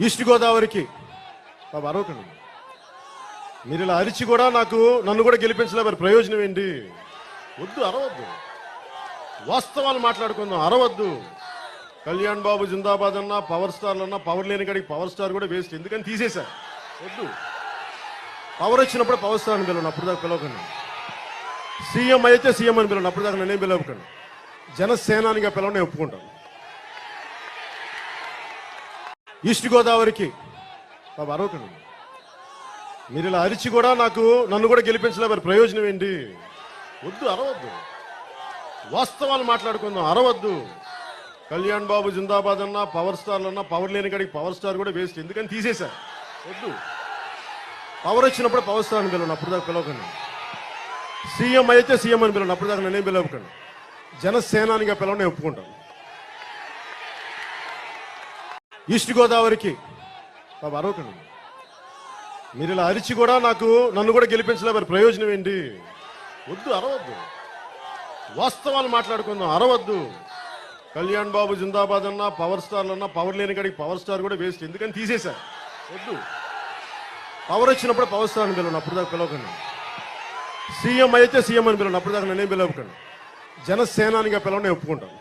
East గోదావరికి బాబు అరవకండి. మీరు ఇలా అరిచి కూడా నన్ను కూడా గెలిపించలే, మరి ప్రయోజనం ఏంటి? వద్దు, అరవద్దు. వాస్తవాలు మాట్లాడుకుందాం, అరవద్దు. కళ్యాణ్ బాబు జిందాబాద్ అన్నా, పవర్ స్టార్లు అన్నా, పవర్ లేని కాడికి పవర్ స్టార్ కూడా వేస్ట్. ఎందుకని తీసేశారు. వద్దు. పవర్ వచ్చినప్పుడు పవర్ స్టార్ అని పిలవండి, అప్పుడు దాకా పిలవకండి. సీఎం అయితే సీఎం అని పిలవండి, అప్పుడు దాకా నేనేం పిలవకండి. జనసేనానిగా పిలవని ఒప్పుకుంటాను. ఈస్ట్ గోదావరికి బాబు అరవకండి. మీరు ఇలా అరిచి కూడా నన్ను కూడా గెలిపించలే, మరి ప్రయోజనం ఏంటి? వద్దు, అరవద్దు. వాస్తవాలు మాట్లాడుకుందాం, అరవద్దు. కళ్యాణ్ బాబు జిందాబాద్ అన్నా, పవర్ స్టార్లు అన్నా, పవర్ లేని కాడికి పవర్ స్టార్ కూడా వేస్ట్. ఎందుకని తీసేశారు. వద్దు. పవర్ వచ్చినప్పుడు పవర్ స్టార్ అని పిలవండి, అప్పుడు దాకా పిలవకండి. సీఎం అయితే సీఎం అని పిలవండి, అప్పుడు దాకా నేనేం పిలవకండి. జనసేనానిగా పిలవని ఒప్పుకుంటాను. ఈస్ట్ గోదావరికి బాబు అరవకండి. మీరు ఇలా అరిచి కూడా నన్ను కూడా గెలిపించలే, మరి ప్రయోజనం ఏంటి? వద్దు, అరవద్దు. వాస్తవాలు మాట్లాడుకుందాం, అరవద్దు. కళ్యాణ్ బాబు జిందాబాద్ అన్నా, పవర్ స్టార్లు అన్నా, పవర్ లేని కాడికి పవర్ స్టార్ కూడా వేస్ట్. ఎందుకని తీసేశారు. వద్దు. పవర్ వచ్చినప్పుడు పవర్ స్టార్ అని పిలవండి, అప్పుడు దాకా పిలవకండి. సీఎం అయితే సీఎం అని పిలవండి, అప్పుడు దాకా నేనేం పిలవకండి. జనసేనానిగా పిలవని ఒప్పుకుంటాను.